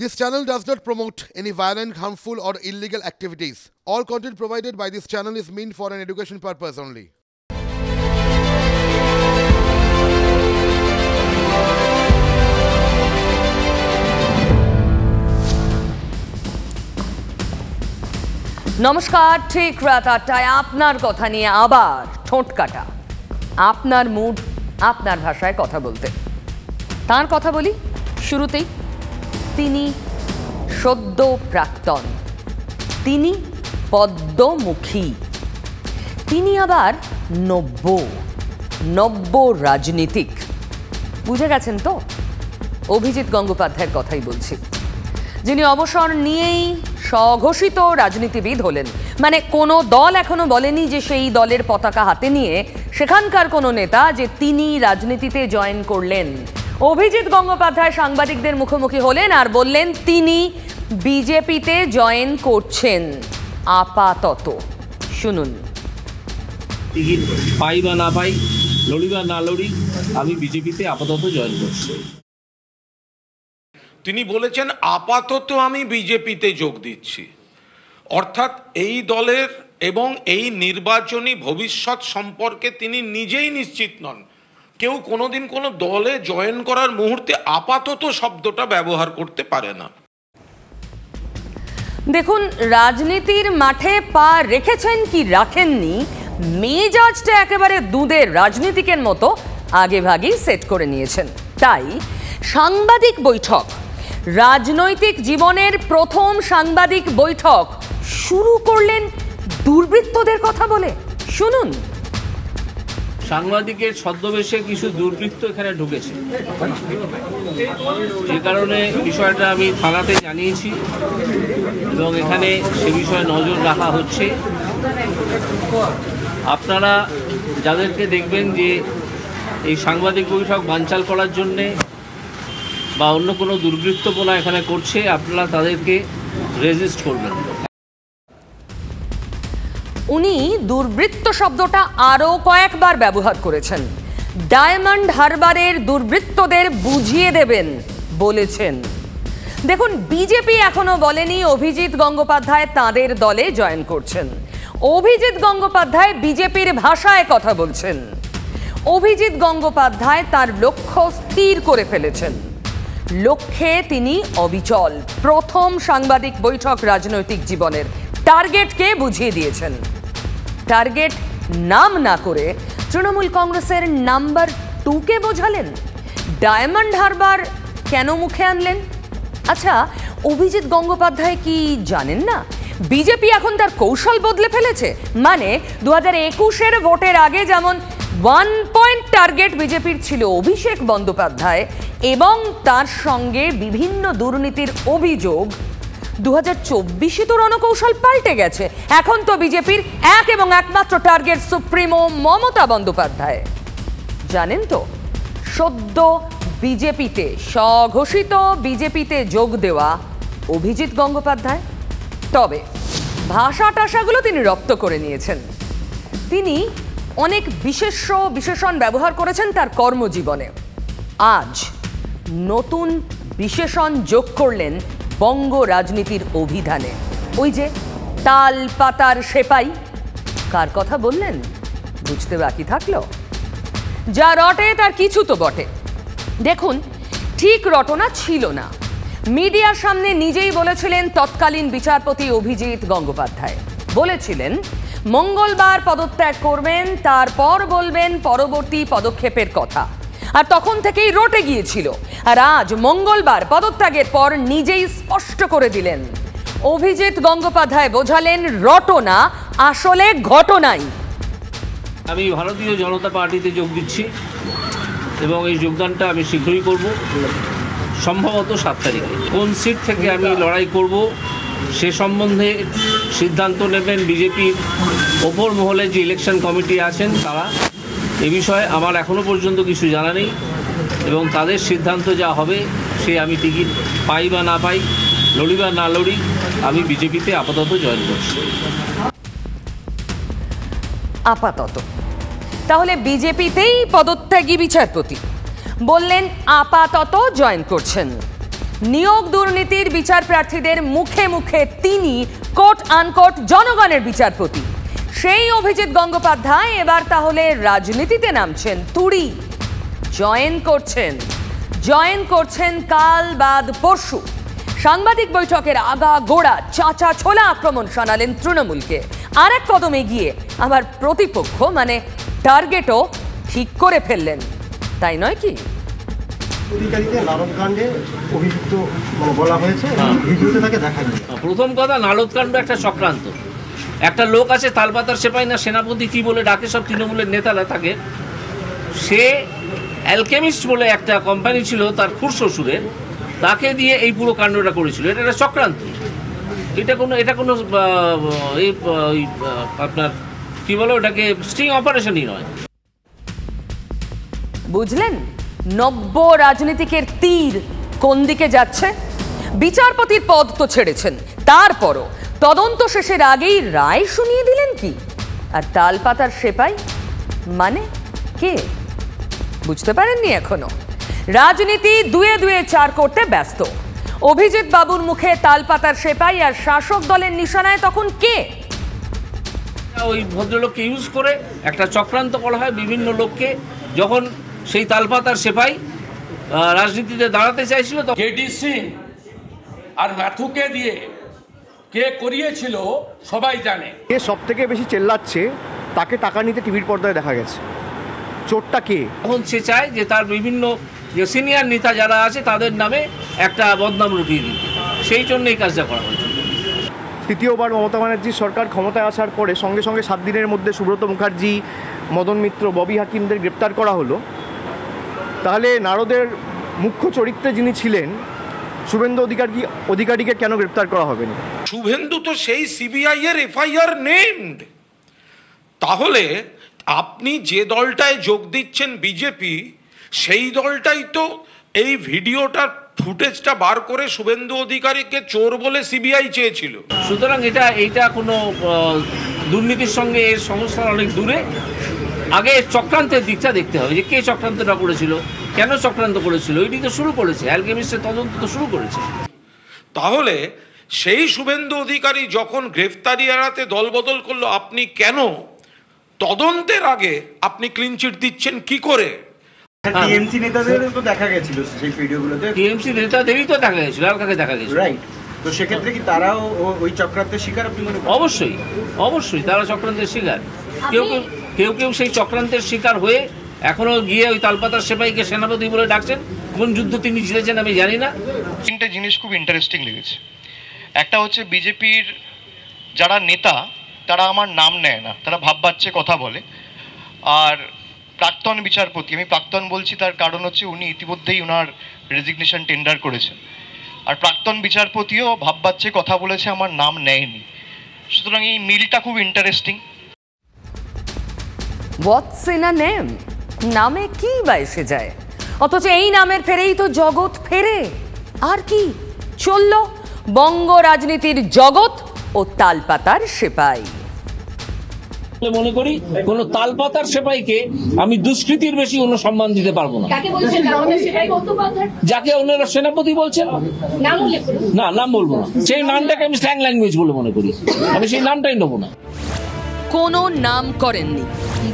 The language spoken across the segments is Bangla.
This channel does not promote any violent, harmful, or illegal activities. All content provided by this channel is meant for an education purpose only. নমস্কার, ঠিক রাত ৮টায় আপনার কথা নিয়ে আবার ঠোঁট কাটা, আপনার মুড, আপনার ভাষায় কথা বলতে। তার কথা বলি শুরুতেই। তিনি সদ্য প্রাক্তন, তিনি পদ্মমুখী, তিনি আবার নব্য রাজনীতিক। বুঝে গেছেন তো? অভিজিৎ গঙ্গোপাধ্যায়ের কথাই বলছি, যিনি অবসর নিয়েই স্বঘোষিত রাজনীতিবিদ হলেন। মানে কোনো দল এখনো বলেনি যে সেই দলের পতাকা হাতে নিয়ে সেখানকার কোনো নেতা যে তিনি রাজনীতিতে জয়েন করলেন। অভিজিৎ গঙ্গোপাধ্যায় সাংবাদিকদের মুখোমুখি হলেন আর বললেন তিনি বিজেপিতে জয়েন করছেন আপাতত। শুনুন। টিকিট পাই বা না পাই, লড়ি বা না লড়ি, আমি বিজেপিতে আপাতত জয়েন করছি। তিনি বলেছেন আপাতত আমি বিজেপিতে যোগ দিচ্ছি, অর্থাৎ এই দলের এবং এই নির্বাচনী ভবিষ্যৎ সম্পর্কে তিনি নিজেই নিশ্চিত নন। কেউ কোনোদিন কোনো দলে জয়েন করার মুহূর্তে আপাতত শব্দটা ব্যবহার করতে পারে না। দেখুন, রাজনীতির মাঠে পা রেখেছেন কি রাখেননি, মেজাজটা একেবারে দুধের রাজনীতিকের মতো আগে ভাগেই সেট করে নিয়েছেন। তাই সাংবাদিক বৈঠক, রাজনৈতিক জীবনের প্রথম সাংবাদিক বৈঠক শুরু করলেন দুর্বৃত্তদের কথা বলে। শুনুন। সাংবাদিকের ছদ্মবেশে কিছু দুর্বৃত্ত এখানে ঢুকেছে, যে কারণে বিষয়টা আমি থানাতে জানিয়েছি এবং এখানে সে বিষয়ে নজর রাখা হচ্ছে। আপনারা যাদেরকে দেখবেন যে এই সাংবাদিক বৈঠক বানচাল করার জন্যে বা অন্য কোনো দুর্বৃত্তপনা এখানে করছে, আপনারা তাদেরকে রেজিস্ট করবেন। উনি দুর্বৃত্ত শব্দটা আরও কয়েকবার ব্যবহার করেছেন। ডায়মন্ড হারবারের দুর্বৃত্তদের বুঝিয়ে দেবেন বলেছেন। দেখুন, বিজেপি এখনো বলেনি অভিজিৎ গঙ্গোপাধ্যায় তাঁদের দলে জয়েন করছেন। অভিজিৎ গঙ্গোপাধ্যায় বিজেপির ভাষায় কথা বলছেন। অভিজিৎ গঙ্গোপাধ্যায় তার লক্ষ্য স্থির করে ফেলেছেন, লক্ষ্যে তিনি অবিচল। প্রথম সাংবাদিক বৈঠক রাজনৈতিক জীবনের টার্গেটকে বুঝিয়ে দিয়েছেন। টার্গেট নাম না করে তৃণমূল কংগ্রেসের নাম্বার 2কে বোঝালেন। ডায়মন্ড হারবার কেন মুখে আনলেন? আচ্ছা, অভিজিৎ গঙ্গোপাধ্যায় কি জানেন না বিজেপি এখন তার কৌশল বদলে ফেলেছে? মানে 2021-এর ভোটের আগে যেমন 1 পয়েন্ট টার্গেট বিজেপির ছিল অভিষেক বন্দ্যোপাধ্যায় এবং তার সঙ্গে বিভিন্ন দুর্নীতির অভিযোগ, 2024-এ তো রণকৌশল পাল্টে গেছে। এখন তো বিজেপির এক এবং একমাত্র টার্গেট সুপ্রিমো মমতা বন্দ্যোপাধ্যায়। জানেন তো, সদ্য বিজেপিতে স্বঘোষিত বিজেপিতে যোগ দেওয়া অভিজিৎ গঙ্গোপাধ্যায়। তবে ভাষা টাষাগুলো তিনি রপ্ত করে নিয়েছেন। তিনি অনেক বিশেষণ ব্যবহার করেছেন তার কর্মজীবনে। আজ নতুন বিশেষণ যোগ করলেন বঙ্গ রাজনীতির অভিধানে। ওই যে তাল পাতার সেপাই, কার কথা বললেন? বুঝতে বাকি থাকলো? যা রটে তার কিছু তো বটে। দেখুন, ঠিক রটনা ছিল না। মিডিয়ার সামনে নিজেই বলেছিলেন তৎকালীন বিচারপতি অভিজিৎ গঙ্গোপাধ্যায়। বলেছিলেন মঙ্গলবার পদত্যাগ করবেন, তারপর বলবেন পরবর্তী পদক্ষেপের কথা। আর তখন থেকেই রটে গিয়েছিল। আর আজ মঙ্গলবার পদত্যাগের পর নিজেই স্পষ্ট করে দিলেন। অভিজিৎ গঙ্গোপাধ্যায় বোঝালেন রটনা আসলে ঘটনাই। আমি ভারতীয় জনতা পার্টিতে যোগ দিচ্ছি এবং এই যোগদানটা আমি শীঘ্রই করব, সম্ভবত 7 তারিখে। কোন সিট থেকে আমি লড়াই করব সে সম্বন্ধে সিদ্ধান্ত নেবেন বিজেপির ওপর মহলে যে ইলেকশন কমিটি আছেন তারা। এ বিষয়ে আমার এখনও পর্যন্ত কিছু জানা নেই এবং তাদের সিদ্ধান্ত যা হবে সে আমি টিকিট পাই বা না পাই, লড়ি বা না লড়ি, আমি বিজেপিতে আপাতত জয়েন করছি। আপাতত তাহলে বিজেপিতেই পদত্যাগী বিচারপতি বললেন আপাতত জয়েন করছেন। নিয়োগ দুর্নীতির বিচার প্রার্থীদের মুখে মুখে তিনি কোট আনকোট জনগণের বিচারপতি। সেই অভিজিৎ গঙ্গোপাধ্যায় এবার তাহলে রাজনীতিতে নামছেন, তুড়ি জয়েন করছেন কাল বাদ পরশু। সাংবাদিক বৈঠকের আগা গোড়া চাচা ছোলা আক্রমণ শানালেন তৃণমূলকে। আর এক কদম এগিয়ে আবার প্রতিপক্ষ মানে টার্গেটও ঠিক করে ফেললেন, তাই নয় কি? প্রথম কথা, নারদকাণ্ড একটা চক্রান্ত। একটা লোক আছে তালপাতার সেপাই না সেনাপতি কি বলে ডাকে সব তৃণমূলের নেতারা থাকে, সে অ্যালকেমিস্ট বলে একটা কোম্পানি ছিল তার খুড়শ্বশুরের, তাকে দিয়ে এই পুরো কাণ্ডটা করেছিল। এটা একটা চক্রান্ত, এটা কোনো আপনার কি বলে ওটাকে স্টিং অপারেশনই নয়। বুঝলেন নব্য রাজনীতিকের তীর কোন দিকে যাচ্ছে? বিচারপতির পদ তো ছেড়েছেন, তারপরও তদন্ত শেষের আগেই রায় শুনিয়ে দিলেন কি? আর তালপাতার সেপাই মানে কে? বুঝতে পারেননি এখনো? রাজনীতি দুয়ে দুয়ে চার করতে ব্যস্ত। অভিজিৎ বাবুর মুখে তালপাতার সেপাই আর শাসক দলের নিশানায় তখন কে? ওই ভদ্রলোককে ইউজ করে একটা চক্রান্ত করা হয় বিভিন্ন লোককে। যখন সেই তালপাতার সেপাই রাজনীতিতে দাঁড়াতে চাইছিল তো কেডি সিং আর ম্যাথুকে দিয়ে কে করিয়েছিল সবাই জানে। কে সব থেকে বেশি চেল্লাচ্ছে তাকে টাকা নিতে টিভির পর্দায় দেখা গেছে। চোরটা কে? তখন সে চায় যে তার বিভিন্ন যে সিনিয়র নেতা যারা আছে তাদের নামে একটা বদনাম রটিয়ে দিতে, সেই জন্য এই কাজটা করা হয়েছে। তৃতীয়বার মমতা ব্যানার্জির সরকার ক্ষমতায় আসার পরে সঙ্গে সঙ্গে 7 দিনের মধ্যে সুব্রত মুখার্জি, মদন মিত্র, ববি হাকিমদের গ্রেপ্তার করা হলো। তাহলে নারদের মুখ্য চরিত্রে যিনি ছিলেন শুভেন্দু অধিকারীকে কেন গ্রেপ্তার করা হবে না? শুভেন্দু তো সেই সিবিআই এর এফআইআর নেমড। তাহলে আপনি যে দলটায় যোগ দিচ্ছেন বিজেপি, সেই দলটাই তো এই ভিডিওটার ফুটেজটা বার করে শুভেন্দু অধিকারীকে চোর বলে সিবিআই চেয়েছিল। সুতরাং এইটা কোনো দুর্নীতির সঙ্গে এর সংস্থার অনেক দূরে। আগে চক্রান্তের দিকটা দেখতে হবে যে কে চক্রান্তটা করেছিল, কেন চক্রান্ত করেছিল। এটি তো শুরু করেছে, অ্যালকেমিস্টের তদন্ত তো শুরু করেছে। তাহলে সেই শুভেন্দু অধিকারী যখন গ্রেফতারি এড়াতে দলবদল করলো, আপনি কেন তদন্তের আগে আপনি ক্লিনচিট দিচ্ছেন কি করে? টিএমসি নেতাদেরও তো দেখা গেছিল সেই ভিডিওগুলোতে। টিএমসি নেতাদেরই তো দেখা গেছিল, আর কাকে দেখা গেছিল? রাইট। তো সেক্ষেত্রে কি তারাও ওই চক্রান্তের শিকার আপনি মনে করেন? অবশ্যই তারা চক্রান্তের শিকার। কেউ সেই চক্রান্তের শিকার হয়ে এখনো গিয়ে ওই তালপাতার সেপাইকে সেনাপতি বলে ডাকছেন। কোন যুদ্ধ তিনি জিতেছেন আমি জানি না। 3টে জিনিস খুব ইন্টারেস্টিং লেগেছে। একটা হচ্ছে বিজেপির যারা নেতা তারা আমার নাম নেয় না, তারা ভাববাচ্চে কথা বলে। আর প্রাক্তন বিচারপতি, আমি প্রাক্তন বলছি তার কারণ হচ্ছে উনি ইতিমধ্যেই ওনার রেজিগনেশন টেন্ডার করেছেন। আর প্রাক্তন বিচারপতিও ভাববাচ্চে কথা বলেছে, আমার নাম নেয়নি। সুতরাং এই মিলটা খুব interesting. What's in a name? নামে কি বা এসে যায়? অথচ এই নামের ফেরেই তো জগৎ ফেরে। আর কি চলল বঙ্গ রাজনীতির জগৎ ও তালপাতার সেপাই। মনে করি কোন তালপাতার সেপাইকে আমি দুষ্কৃতির বেশি অন্য সম্মান দিতে পারবো না। যাকে অন্যরা সেনাপতি বলছেন, না নাম বলবো না, সেই নামটাকে আমি স্ল্যাং ল্যাঙ্গুয়েজ বলে মনে করি, আমি সেই নামটাই নেবো না। কোনো নাম করেননি,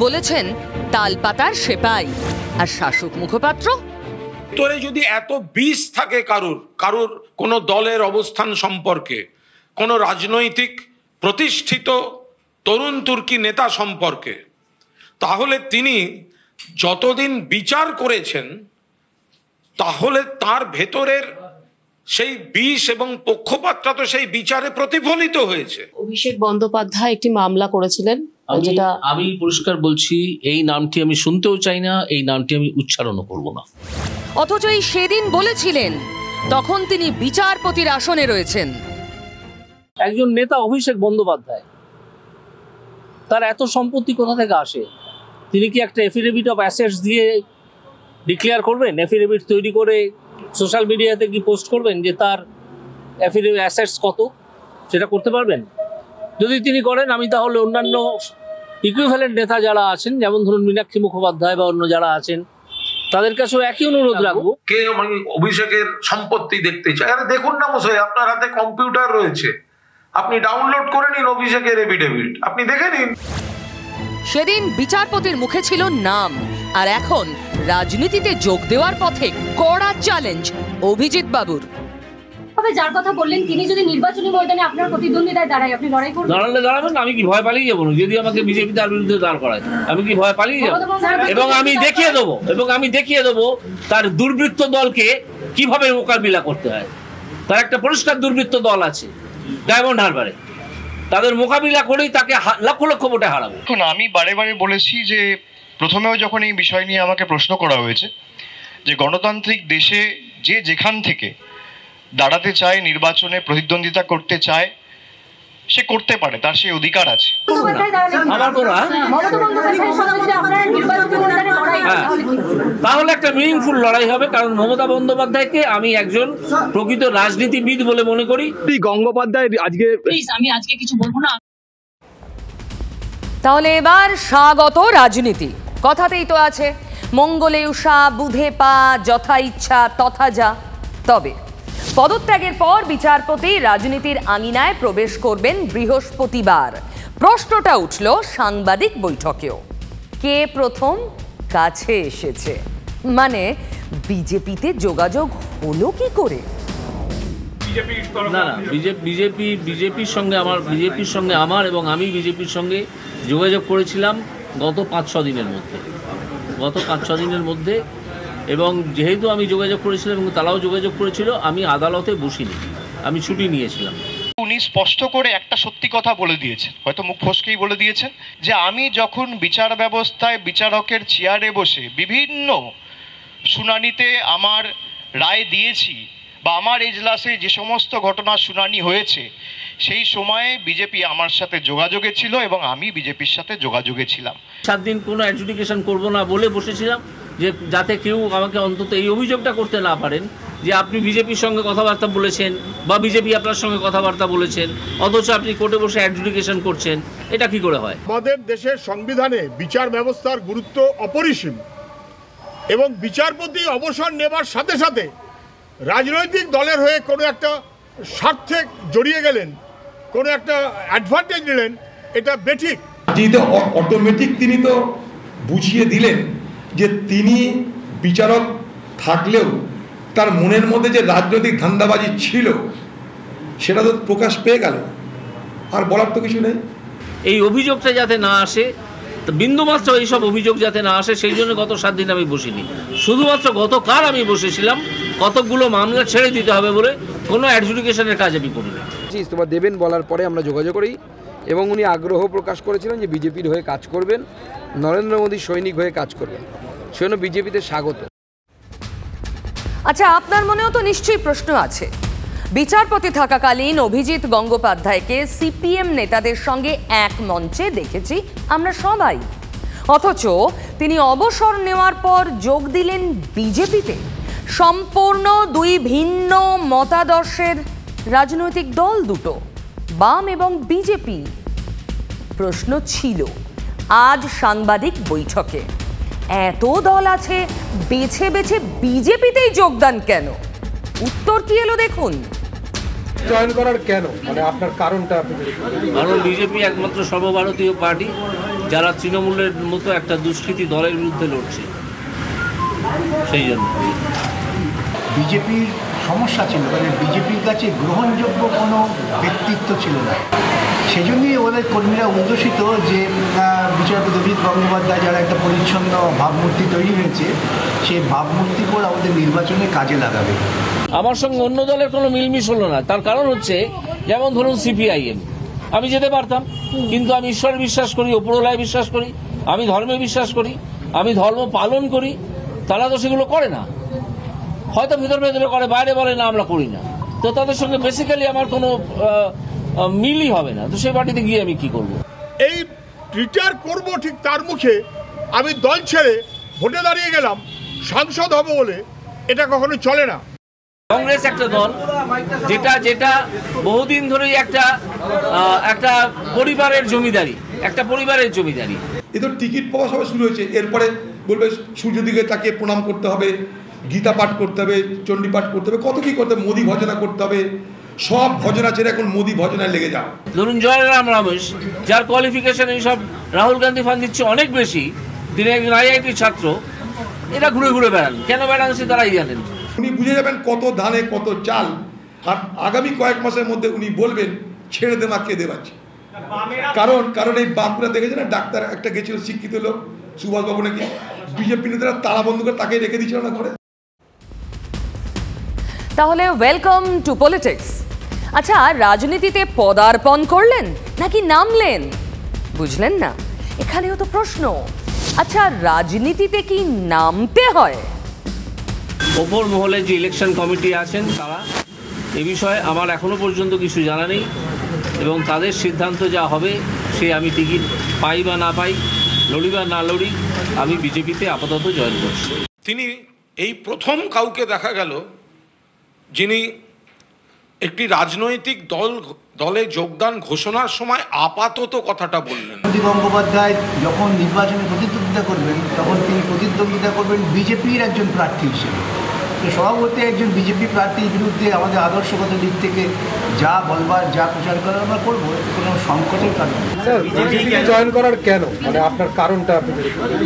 বলেছেন তালপাতার সেপাই। আর শাসক মুখপাত্র, তোরে যদি এত বিষ থাকে কারুর কোনো দলের অবস্থান সম্পর্কে, কোনো রাজনৈতিক প্রতিষ্ঠিত তরুণ তুর্কি নেতা সম্পর্কে, তাহলে তিনি যতদিন বিচার করেছেন তাহলে তার ভেতরের সেই বিষ এবং পক্ষপাতটা তো সেই বিচারে প্রতিফলিত হয়েছে। অভিষেক বন্দ্যোপাধ্যায় একটি মামলা করেছিলেন, যেটা আমি পরিষ্কার বলছি, এই নামটি আমি শুনতেও চাই না, এই নামটি আমি উচ্চারণও করব না। অথচ এই সেদিন বলেছিলেন তখন তিনি বিচারপতির আসনে রয়েছেন। একজন নেতা অভিষেক বন্দ্যোপাধ্যায়, তার এত সম্পত্তি কোথা থেকে আসে? তিনি কি একটা এফিডেভিট অফ অ্যাসেটস দিয়ে ডিক্লেয়ার করবেন? এফিডেভিট তৈরি করে সোশ্যাল মিডিয়াতে কি পোস্ট করবেন যে তার এফিডেভিট অ্যাসেটস কত? সেটা করতে পারবেন? যদি তিনি করেন, আমি তাহলে অন্যান্য ইকুইভ্যালেন্ট নেতা যারা আছেন, যেমন ধরুন মীনাক্ষী মুখোপাধ্যায় বা অন্য যারা আছেন, তাদের কাছেও একই অনুরোধ রাখবো। কে মানে অভিষেকের সম্পত্তি দেখতে চায়? আরে দেখুন না মশাই, আপনার হাতে কম্পিউটার রয়েছে, আপনি ডাউনলোড করে নিন অভিষেকের এফিডেভিট, আপনি দেখে নিন। সেদিন বিচারপতির মুখে ছিল নাম, আর এখন রাজনীতিতে যোগ দেওয়ার পথে কড়া চ্যালেঞ্জ অভিজিৎ বাবুর। তবে যার কথা বললেন তিনি যদি নির্বাচনী ময়দানে আপনার প্রতিদ্বন্দ্বিতায় দাঁড়ায়, আপনি লড়াই করবেন? দাঁড়াবেন না, আমি কি ভয় পালিয়ে যাবো? যদি আমাকে বিজেপি তার বিরুদ্ধে দাঁড় করায় আমি কি ভয় পালিয়ে যাবো? এবং আমি দেখিয়ে দেবো তার দুর্বৃত্ত দলকে কিভাবে মোকাবিলা করতে হয়। তার একটা পরিষ্কার দুর্বৃত্ত দল আছে ডায়মন্ড হারবারে, তাদের মোকাবিলা করেই তাকে লক্ষ লক্ষ ভোটে হারাবো। এখন আমি বারে বারে বলেছি যে প্রথমেও যখন এই বিষয় নিয়ে আমাকে প্রশ্ন করা হয়েছে যে গণতান্ত্রিক দেশে যে যেখান থেকে দাঁড়াতে চায়, নির্বাচনে প্রতিদ্বন্দ্বিতা করতে চায়, সে করতে পারে, তার সেই অধিকার আছে। তাহলে একটা মিনিংফুল লড়াই হবে, কারণ মমতা বন্দ্যোপাধ্যায়কে আমি একজন প্রকৃত রাজনীতিবিদ বলে মনে করি। গঙ্গোপাধ্যায় আমি আজকে কিছু বলবো না। তাহলে এবার স্বাগত রাজনীতি কথাতেই তো আছে, মঙ্গলে উষা বুধে পা, যথা ইচ্ছা তথা যা। তবে পদত্যাগের পর বিচারপতি রাজনীতির আঙিনায় প্রবেশ করবেন বৃহস্পতিবার। প্রশ্নটা উঠল সাংবাদিক বৈঠকেও, কে প্রথম কাছে এসেছে, মানে বিজেপিতে যোগাযোগ হলো কি করে? না, বিজেপির সঙ্গে আমার এবং আমি বিজেপির সঙ্গে যোগাযোগ করেছিলাম গত 5-6 দিনের মধ্যে, এবং যেহেতু আমি যোগাযোগ করেছিলাম এবং তারাও যোগাযোগ করেছিল, আমি আদালতে বসিনি, আমি ছুটি নিয়েছিলাম। উনি স্পষ্ট করে একটা সত্যি কথা বলে দিয়েছেন, হয়তো মুখ ফসকেই বলে দিয়েছেন, যে আমি যখন বিচার ব্যবস্থায় বিচারকের চেয়ারে বসে বিভিন্ন শুনানিতে আমার রায় দিয়েছি বা আমার এজলাসে যে সমস্ত ঘটনার শুনানি হয়েছে, সেই সময়ে বিজেপি আমার সাথে যোগাযোগে ছিল এবং আমি বিজেপির সাথে যোগাযোগে ছিলাম। 7 দিন কোনো অ্যাডজুডিকেশন করব না বলে বসেছিলাম, যে যাতে কেউ আমাকে অন্তত এই অভিযোগটা করতে না পারেন যে আপনি বিজেপির সঙ্গে কথাবার্তা বলেছেন বা বিজেপি আপনার সঙ্গে কথাবার্তা বলেছেন, অথচ আপনি কোর্টে বসে অ্যাডজুডিকেশন করছেন। এটা কি করে হয়? আমাদের দেশের সংবিধানে বিচার ব্যবস্থার গুরুত্ব অপরিসীম, এবং বিচারপতি অবসর নেবার সাথে সাথে রাজনৈতিক দলের হয়ে কোনো একটা স্বার্থে জড়িয়ে গেলেন, কোনো একটা অ্যাডভান্টেজ নিলেন, এটা বেঠিক। অটোমেটিক তিনি তো বুঝিয়ে দিলেন যে তিনি বিচারক থাকলেও তার মনের মধ্যে যে রাজনৈতিক ধান্দাবাজি ছিল সেটা তো প্রকাশ পেয়ে গেল, আর বলার তো কিছু নেই। এই অভিযোগটা যাতে না আসে, বিন্দুমাত্র এইসব অভিযোগ যাতে না আসে, সেই জন্য গত 7 দিন আমি বসিনি। শুধুমাত্র গতকাল আমি বসেছিলাম কতকগুলো মামলা ছেড়ে দিতে হবে বলে, কোনো অ্যাডজুডিকেশনের কাজ আমি করিনি। ইস্তফা দেবেন বলার পরে আমরা যোগাযোগ করি, এবং উনি আগ্রহ প্রকাশ করেছিলেন যে বিজেপির হয়ে কাজ করবেন, নরেন্দ্র মোদী সৈনিক হয়ে কাজ করবেন, সেজন্য বিজেপিতে স্বাগত। আচ্ছা, আপনার মনেও তো নিশ্চয়ই প্রশ্ন আছে। বিচারপতি থাকাকালীন অভিজিৎ গঙ্গোপাধ্যায়কে সিপিএম নেতাদের সঙ্গে এক মঞ্চে দেখেছি আমরা সবাই, অথচ তিনি অবসর নেওয়ার পর যোগ দিলেন বিজেপিতে। সম্পূর্ণ দুই ভিন্ন মতাদর্শের রাজনৈতিক দল দুটো, বাম এবং বিজেপি। প্রশ্ন ছিল আজ সাংবাদিক বৈঠকে, এত দল আছে, বেছে বেছে বিজেপিতেই যোগদান কেন? উত্তর কি এলো দেখুন। জয়েন করার কেন, মানে আপনার কারণটা? কারণ বিজেপি একমাত্র সর্বভারতীয় পার্টি যারা তৃণমূলের মতো একটা দুষ্কৃতী দলের বিরুদ্ধে লড়ছে, সেই জন্য। বিজেপির সমস্যা ছিল, মানে বিজেপির কাছে গ্রহণযোগ্য কোনো ব্যক্তিত্ব ছিল না, সেজন্যই ওদের কর্মীরা উদ্দেশিত যে বিচারপতি অভিজিৎ গঙ্গোপাধ্যায় যারা একটা পরিচ্ছন্ন ভাবমূর্তি তৈরি হয়েছে, সেই ভাবমূর্তি করে আমাদের নির্বাচনে কাজে লাগাবে। আমার সঙ্গে অন্য দলের কোনো মিলমিশ হলো না। তার কারণ হচ্ছে, যেমন ধরুন সিপিআইএম, আমি যেতে পারতাম, কিন্তু আমি ঈশ্বরে বিশ্বাস করি, ওপরওয়ালায় বিশ্বাস করি, আমি ধর্মে বিশ্বাস করি, আমি ধর্ম পালন করি। তারা তো সেগুলো করে না, হয়তো ভিতর ভেতরে করে, বাইরে বলে না আমরা করি না। তো তাদের সঙ্গে বেসিক্যালি আমার কোনো মিলই হবে না। তো সেই পার্টিতে গিয়ে আমি কি করব? এই রিটায়ার করব ঠিক তার মুখে আমি দল ছেড়ে ভোটে দাঁড়িয়ে গেলাম সাংসদ হব বলে, এটা কখনো চলে না। কংগ্রেস একটা দল যেটা বহুদিন ধরেই একটা পরিবারের জমিদারি, এ তো টিকিট পাওয়া সবাই শুরু হয়েছে, এরপরে বলবে সূর্য দিকে তাকে প্রণাম করতে হবে, গীতা পাঠ করতে হবে, চণ্ডী পাঠ করতে হবে, কত কী করতে হবে, মোদি ভজনা করতে হবে। সব ভজনা ছেড়ে এখন মোদি ভজনায় লেগে যাও। ধরুন জয়রাম রমেশ, যার কোয়ালিফিকেশন এইসব রাহুল গান্ধী ফান দিচ্ছে অনেক বেশি, তিনি একজন IIT ছাত্র, এটা ঘুরে ঘুরে বেড়ান। কেন বেড়ান সে তারাই জানেন। উনি বুঝে যাবেন কত ধানে কত চাল, আর আগামী কয়েক মাসের মধ্যে উনি বলবেন ছেড়ে দে মা, কে দেবাচ্ছে। কারণ এই বাঁকুড়া দেখেছে না, ডাক্তার একটা গেছিল শিক্ষিত লোক, সুভাষবাবু নাকি, বিজেপি নেতারা তালা বন্ধ করে তাকে রেখে দিচ্ছিল না ঘরে। তাহলে ওয়েলকাম টু পলিটিক্স। আচ্ছা, রাজনীতিতে পদার্পণ করলেন নাকি নামলেন? বুঝলেন না? এখানেও তো প্রশ্ন। আচ্ছা, রাজনীতিতে কি নামতে হয়? ওপর মহলে যে ইলেকশন কমিটি আছেন তারা এ বিষয়ে আমার এখনো পর্যন্ত কিছু জানা নেই, এবং তাদের সিদ্ধান্ত যা হবে সে আমি টিকিট পাই বা না পাই, লড়ি বা না লড়ি, আমি বিজেপিতে আপাতত জয়েন করছি। তিনি এই প্রথম কাউকে দেখা গেল যিনি একটি রাজনৈতিক দলে যোগদান ঘোষণার সময় আপাতত কথাটা বললেন। মোদী গঙ্গোপাধ্যায় যখন নির্বাচনে প্রতিদ্বন্দ্বিতা করবেন তখন তিনি প্রতিদ্বন্দ্বিতা করবেন বিজেপির একজন প্রার্থী হিসেবে। তো স্বভাবতই একজন বিজেপি প্রার্থীর বিরুদ্ধে আমাদের আদর্শগত দিক থেকে যা বলবার, যা প্রচার করার আমরা করবো, কোনো সংকটের কারণ জয়েন করার কেন, মানে আপনার কারণটা?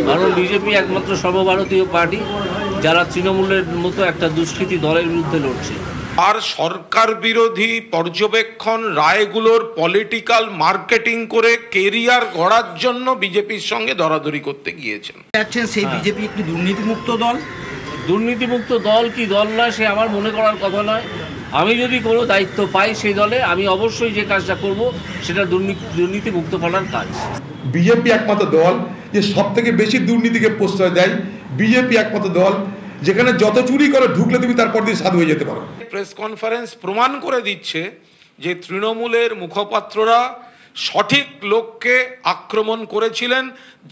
কারণ বিজেপি একমাত্র সর্বভারতীয় পার্টি যারা তৃণমূলের মতো একটা দুষ্কৃতী দলের বিরুদ্ধে লড়ছে। আর সরকার বিরোধী পর্যবেক্ষণ রায়গুলোর পলিটিক্যাল মার্কেটিং করে কেরিয়ার গড়ার জন্য বিজেপির সঙ্গে দরাদরি করতে গিয়েছেন। সেই বিজেপি একটি দুর্নীতিমুক্ত দল। দুর্নীতিমুক্ত দল কি দল নয় সে আমার মনে করার কথা নয়। আমি যদি কোনো দায়িত্ব পাই সেই দলে, আমি অবশ্যই যে কাজটা করব সেটা দুর্নীতিমুক্ত করার কাজ। বিজেপি একমাত্র দল যে সব থেকে বেশি দুর্নীতিকে প্রশ্রয় দেয়। বিজেপি একমাত্র দল যেখানে যত চুরি করে ঢুকলে তুমি তারপর দিয়ে সাধু হয়ে যেতে পারো। প্রেস কনফারেন্স প্রমাণ করে দিচ্ছে যে তৃণমূলের মুখপাত্ররা সঠিক লোককে আক্রমণ করেছিলেন,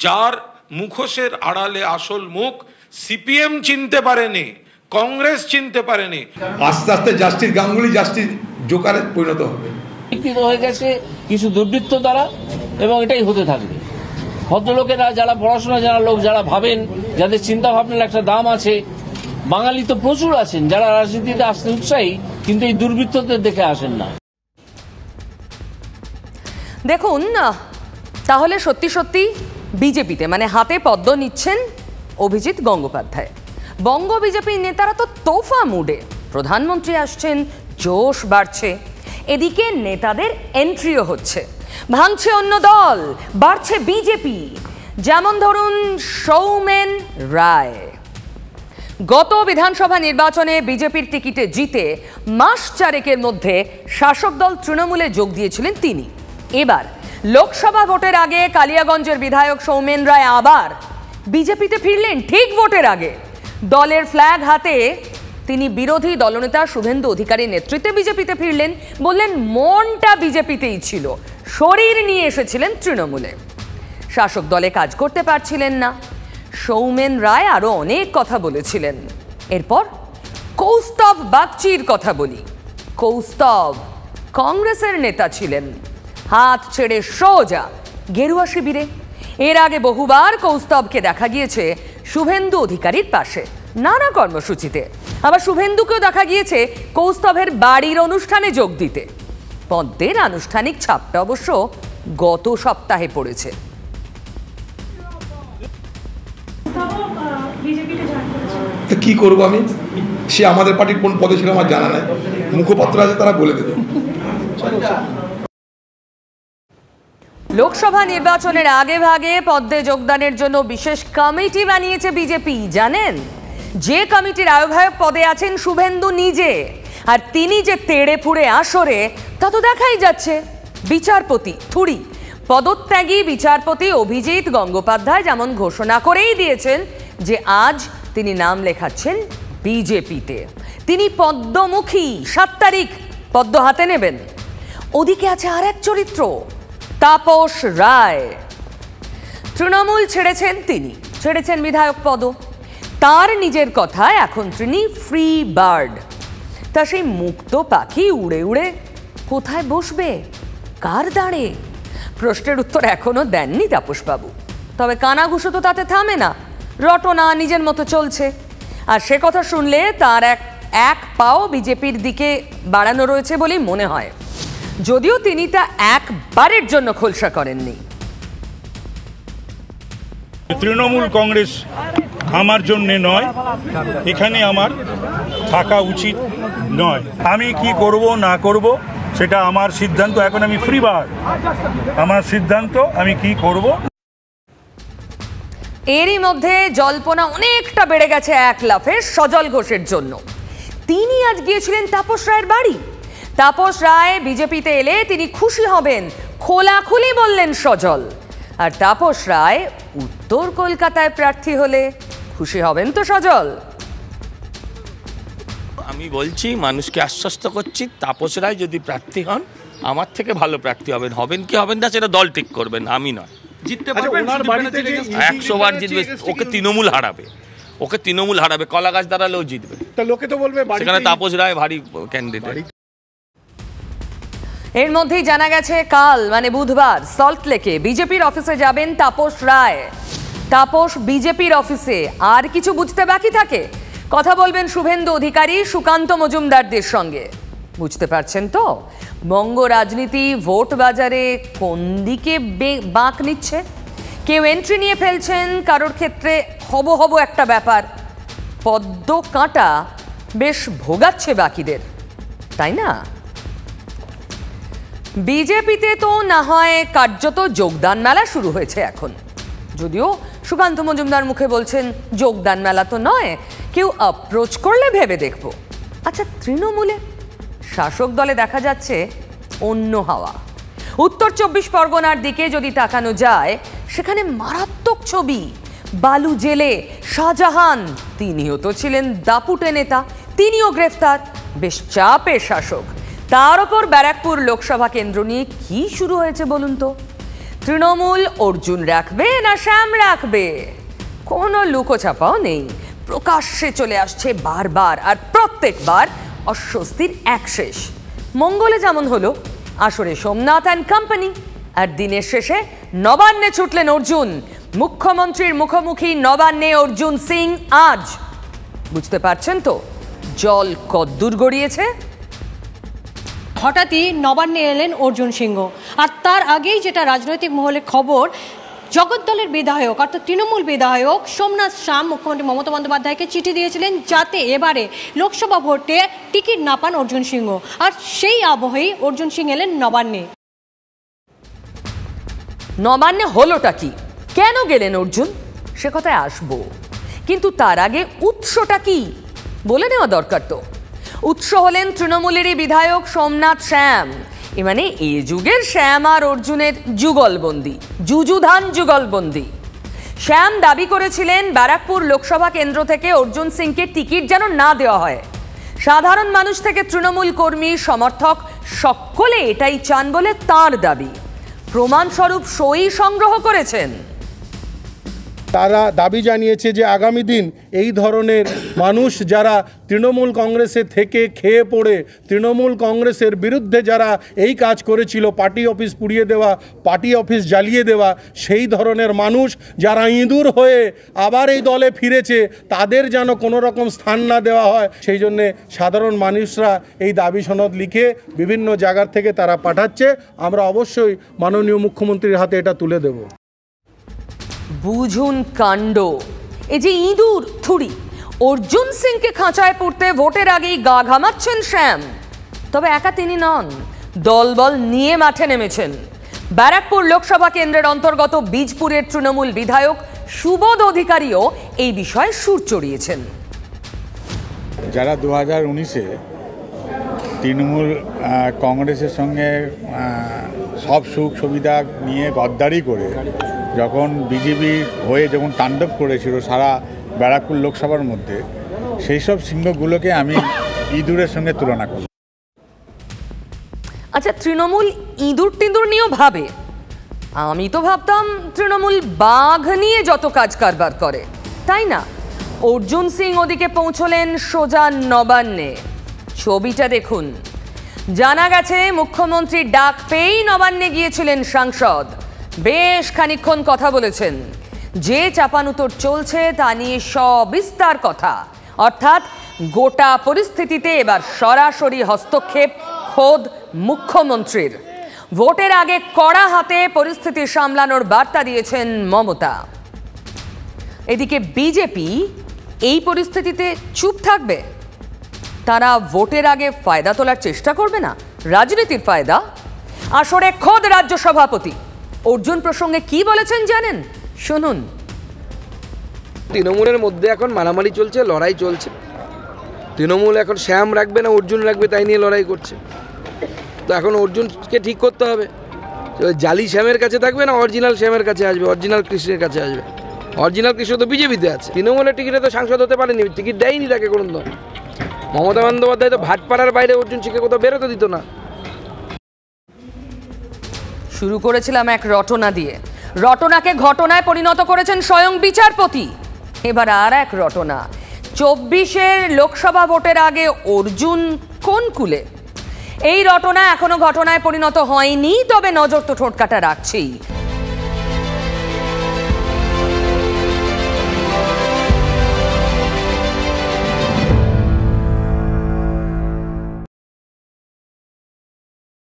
যার মুখোশের আড়ালে আসল মুখ সিপিএম চিনতে পারেনি, কংগ্রেস চিনতে পারেনি। আস্তে আস্তে জাস্টিস গাঙ্গুলি জাস্টিস জোকারে পরিণত হবে। বিকৃত হয়ে গেছে কিছু দুর্বৃত্ত দ্বারা, এবং এটাই হতে থাকবে। ভদ্রলোকেরা, যারা পড়াশোনা জানা লোক, যারা ভাবেন, যাদের চিন্তা ভাবনার একটা দাম আছে, বাঙালি তো প্রচুর আছেন যারা রাজনীতিতে আসতে উৎসাহী, কিন্তু এই দুর্বৃত্তদের দেখে আসেন না। দেখুন, তাহলে সত্যি সত্যি বিজেপিতে মানে হাতে পদ্ম নিচ্ছেন অভিজিৎ গঙ্গোপাধ্যায়। বঙ্গ বিজেপির নেতারা তো তোফা মুডে, প্রধানমন্ত্রী আসছেন, জোশ বাড়ছে, এদিকে নেতাদের এন্ট্রিও হচ্ছে, ভাঙছে অন্য দল, বাড়ছে বিজেপি। যেমন ধরুন সৌমেন রায়, গত বিধানসভা নির্বাচনে বিজেপির টিকিটে জিতে মাস চারেকের মধ্যে শাসক দল তৃণমূলে যোগ দিয়েছিলেন তিনি। এবার লোকসভা ভোটের আগে কালিয়াগঞ্জের বিধায়ক সৌমেন রায় আবার বিজেপিতে ফিরলেন ঠিক ভোটের আগে। দলের ফ্ল্যাগ হাতে তিনি বিরোধী দলনেতা শুভেন্দু অধিকারীর নেতৃত্বে বিজেপিতে ফিরলেন। বললেন মনটা বিজেপিতেই ছিল, শরীর নিয়ে এসেছিলেন তৃণমূলে। শাসক দলে কাজ করতে পারছিলেন না। সৌমেন রায় আরো অনেক কথা বলেছিলেন। এরপর কৌস্তব বাগচির কথা বলি। কৌস্তব কংগ্রেসের নেতা ছিলেন, হাত ছেড়ে সোজা গেরুয়া শিবিরে। এর আগে বহুবার কৌস্তবকে দেখা গিয়েছে শুভেন্দু অধিকারীর পাশে নানা কর্মসূচিতে। আবার শুভেন্দুকেও দেখা গিয়েছে কৌস্তবের বাড়ির অনুষ্ঠানে যোগ দিতে। পদ্মের আনুষ্ঠানিক ছাপটা অবশ্য গত সপ্তাহে পড়েছে। কি করবো আমি, সে আমাদের পার্টির কোন পদে ছিল আমার জানা নাই, মুখপাত্র আছে তারা বলে দেবে। লোকসভা নির্বাচনের আগে ভাগে পদ্মে যোগদানের জন্য বিশেষ কমিটি বানিয়েছে বিজেপি। জানেন, যে কমিটির আহ্বায়ক পদে আছেন শুভেন্দু নিজে, আর তিনি যে তেড়ে ফুড়ে আসরে তা তো দেখাই যাচ্ছে। বিচারপতি থুড়ি পদত্যাগী বিচারপতি অভিজিৎ গঙ্গোপাধ্যায় যেমন ঘোষণা করেই দিয়েছেন যে আজ তিনি নাম লেখাচ্ছেন বিজেপিতে। তিনি পদ্মমুখী, 7 তারিখ পদ্ম হাতে নেবেন। ওদিকে আছে আর এক চরিত্র, তাপস রায়। তৃণমূল ছেড়েছেন তিনি, ছেড়েছেন বিধায়ক পদ। তার নিজের কথায় এখন তিনি ফ্রি বার্ড। তা সেই মুক্ত পাখি উড়ে উড়ে কোথায় বসবে, কার দাঁড়ে, প্রশ্নের উত্তর এখনো দেননি তাপসবাবু। তবে কানাঘুষো তো তাতে থামে না। রটনা, নিজের মতো চলছে। আর সে কথা শুনলে তার এক পাও বিজেপির দিকে বাড়ানো রয়েছে বলেই মনে হয়, যদিও তিনি তা একবারের জন্য খোলসা করেননি। তৃণমূল কংগ্রেস আমার জন্যে নয়, এখানে আমার থাকা উচিত নয়। আমি কি করব না করব সেটা আমার সিদ্ধান্ত। এখন আমি ফ্রি বার্ড, আমার সিদ্ধান্ত আমি কি করব। এরই মধ্যে জল্পনা অনেকটা বেড়ে গেছে এক লাফে সজল ঘোষের জন্য। তিনি আজ গিয়েছিলেন তাপস রায়ের বাড়ি। তাপস রায় বিজেপিতে এলে তিনি খুশি হবেন, খোলাখুলি বললেন সজল। আর তাপস রায় উত্তর কলকাতায় প্রার্থী হলে খুশি হবেন তো সজল? আমি বলছি, মানুষকে আশ্বস্ত করছি, তাপস রায় যদি প্রার্থী হন, আমার থেকে ভালো প্রার্থী হবেন। হবেন কি হবেন না সেটা দল ঠিক করবেন, আমি নয়। জিততে পারবেন 100 বার জিতবে। ওকে তৃণমূল হারাবে, ওকে তৃণমূল হারাবে, কলা গাছ দাঁড়ালেও জিতবে। লোকে তো বলবে সেখানে তাপস রায় ভারী ক্যান্ডিডেট। এর মধ্যেই জানা গেছে কাল মানে বুধবার সল্টলেকে বিজেপির অফিসে যাবেন তাপস রায়। তাপস বিজেপির অফিসে আর কিছু বুঝতে বাকি থাকে? কথা বলবেন শুভেন্দু অধিকারী, সুকান্ত মজুমদারদের সঙ্গে। বুঝতে পারছেন তো বঙ্গ রাজনীতি ভোট বাজারে কোন দিকে বাঁক নিচ্ছে? কেউ এন্ট্রি নিয়ে ফেলছেন, কারোর ক্ষেত্রে হব একটা ব্যাপার। পদ্ম কাঁটা বেশ ভোগাচ্ছে বাকিদের, তাই না? বিজেপিতে তো না হয় কার্যত যোগদান মেলা শুরু হয়েছে এখন, যদিও সুকান্ত মজুমদার মুখে বলছেন যোগদান মেলা তো নয়, কেউ অ্যাপ্রোচ করলে ভেবে দেখব। আচ্ছা, তৃণমূলে শাসক দলে দেখা যাচ্ছে অন্য হাওয়া। উত্তর 24 পরগনার দিকে যদি তাকানো যায়, সেখানে মারাত্মক ছবি। বালু জেলে শাহজাহান, তিনিও তো ছিলেন দাপুটে নেতা, তিনিও গ্রেফতার। বেশ চাপে শাসক। তার ওপর ব্যারাকপুর লোকসভা কেন্দ্র নিয়ে কি শুরু হয়েছে বলুন তো? তৃণমূল অর্জুন রাখবে না শ্যাম রাখবে? কোনো লুকোছাপাও নেই, প্রকাশ্যে চলে আসছে বারবার, আর প্রত্যেকবার অস্বস্তির এক শেষ। মঙ্গলে যেমন হলো, আসরে সোমনাথ অ্যান্ড কোম্পানি, আর দিনের শেষে নবান্নে ছুটলেন অর্জুন। মুখ্যমন্ত্রীর মুখোমুখি নবান্নে অর্জুন সিং আজ। বুঝতে পারছেন তো জল কদ্দূর গড়িয়েছে? হঠাৎই নবান্নে এলেন অর্জুন সিংহ। আর তার আগেই যেটা রাজনৈতিক মহলে খবর, জগদ্দলের বিধায়ক অর্থাৎ তৃণমূল বিধায়ক সোমনাথ শাম মুখ্যমন্ত্রী মমতা বন্দ্যোপাধ্যায়কে চিঠি দিয়েছিলেন যাতে এবারে লোকসভা ভোটে টিকিট না পান অর্জুন সিংহ। আর সেই আবহেই অর্জুন সিং এলেন নবান্নে। নবান্নে হলোটা কি? কেন গেলেন অর্জুন? সে কথায় আসবো, কিন্তু তার আগে উৎসটা কি বলে নেওয়া দরকার। তো উৎস হলেন তৃণমূলেরই বিধায়ক সোমনাথ শ্যাম। মানে এ যুগের শ্যাম আর অর্জুনের যুগলবন্দি, যুযুধান যুগলবন্দি। শ্যাম দাবি করেছিলেন ব্যারাকপুর লোকসভা কেন্দ্র থেকে অর্জুন সিংকে টিকিট যেন না দেওয়া হয়। সাধারণ মানুষ থেকে তৃণমূল কর্মী সমর্থক সকলে এটাই চান বলে তার দাবি। প্রমাণস্বরূপ সই সংগ্রহ করেছেন। তারা দাবি জানিয়েছে যে আগামী দিন এই ধরনের মানুষ যারা তৃণমূল কংগ্রেসে থেকে খেয়ে পড়ে তৃণমূল কংগ্রেসের বিরুদ্ধে যারা এই কাজ করেছিল, পার্টি অফিস পুড়িয়ে দেওয়া, পার্টি অফিস জ্বালিয়ে দেওয়া, সেই ধরনের মানুষ যারা ইঁদুর হয়ে আবার এই দলে ফিরেছে, তাদের যেন কোনো রকম স্থান না দেওয়া হয়। সেই জন্যে সাধারণ মানুষরা এই দাবি সনদ লিখে বিভিন্ন জায়গার থেকে তারা পাঠাচ্ছে। আমরা অবশ্যই মাননীয় মুখ্যমন্ত্রীর হাতে এটা তুলে দেব। বুঝুন কাণ্ড। এই যে ইঁদুর থুড়ি, অর্জুন সিংকে খাঁচায় পড়তে ভোটের আগেই গা ঘামাচ্ছেন শ্যাম। তবে একা তিনি নন, দলবল নিয়ে মাঠে নেমেছেন। ব্যারাকপুর লোকসভা কেন্দ্রের অন্তর্গত বীজপুরের তৃণমূল বিধায়ক সুবোধ অধিকারীও এই বিষয়ে সুর চড়িয়েছেন। যারা 2019-এ তৃণমূল কংগ্রেসের সঙ্গে সব সুখ সুবিধা নিয়ে গদ্দারি করে যখন বিজেপি হয়ে যখন তাণ্ডব করেছিল সারা ব্যারাকপুর লোকসভার মধ্যে, সেই সব সিংহগুলোকে আমি ইঁদুরের সঙ্গে তুলনা করি। আচ্ছা, তৃণমূল ইঁদুর টিঁদুর নিয়েও ভাবে। আমি তো ভাবতাম তৃণমূল বাঘ নিয়ে যত কাজ কারবার করে, তাই না? অর্জুন সিং ওদিকে পৌঁছলেন সোজা নবান্নে। ছবিটা দেখুন। জানা গেছে মুখ্যমন্ত্রীর ডাক পেয়েই নবান্নে গিয়েছিলেন সাংসদ। বেশ খানিকক্ষণ কথা বলেছেন। যে চাপানুতোর চলছে তা নিয়ে সবিস্তার কথা, অর্থাৎ গোটা পরিস্থিতিতে এবার সরাসরি হস্তক্ষেপ খোদ মুখ্যমন্ত্রীর। ভোটের আগে কড়া হাতে পরিস্থিতি সামলানোর বার্তা দিয়েছেন মমতা। এদিকে বিজেপি এই পরিস্থিতিতে চুপ থাকবে? তারা ভোটের আগে ফায়দা তোলার চেষ্টা করবে না, রাজনীতির ফায়দা? আসরে খোদ রাজ্য সভাপতি অর্জুন প্রসঙ্গে কি বলেছেন জানেন? শুনুন। তৃণমূলের মধ্যে এখন মারামারি চলছে, লড়াই চলছে। তৃণমূল এখন শ্যাম রাখবে না অর্জুন রাখবে তাই নিয়ে লড়াই করছে। তো এখন অর্জুনকে ঠিক করতে হবে, জালি শ্যামের কাছে থাকবে না অরিজিনাল শ্যামের কাছে আসবে, অরিজিনাল কৃষ্ণের কাছে আসবে। অরিজিনাল কৃষ্ণ তো বিজেপিতে আছে, তৃণমূলের টিকিটে তো সাংসদ হতে পারেনি, টিকিট দেয়নি তাকে কোনো দল। মমতা বন্দ্যোপাধ্যায় তো ভাটপাড়ার বাইরে অর্জুন সিংকে কোথাও বেরোতে দিত না। শুরু করেছিলাম এক রটনা দিয়ে, রটনাকে ঘটনায় পরিণত করেছেন স্বয়ং বিচারপতি। এবার আর এক রটনা, 24-এর লোকসভা ভোটের আগে অর্জুন কোন কুলে? এই রটনা এখনো ঘটনায় পরিণত হয়নি, তবে নজর তো ঠোঁটকাটা রাখছেই।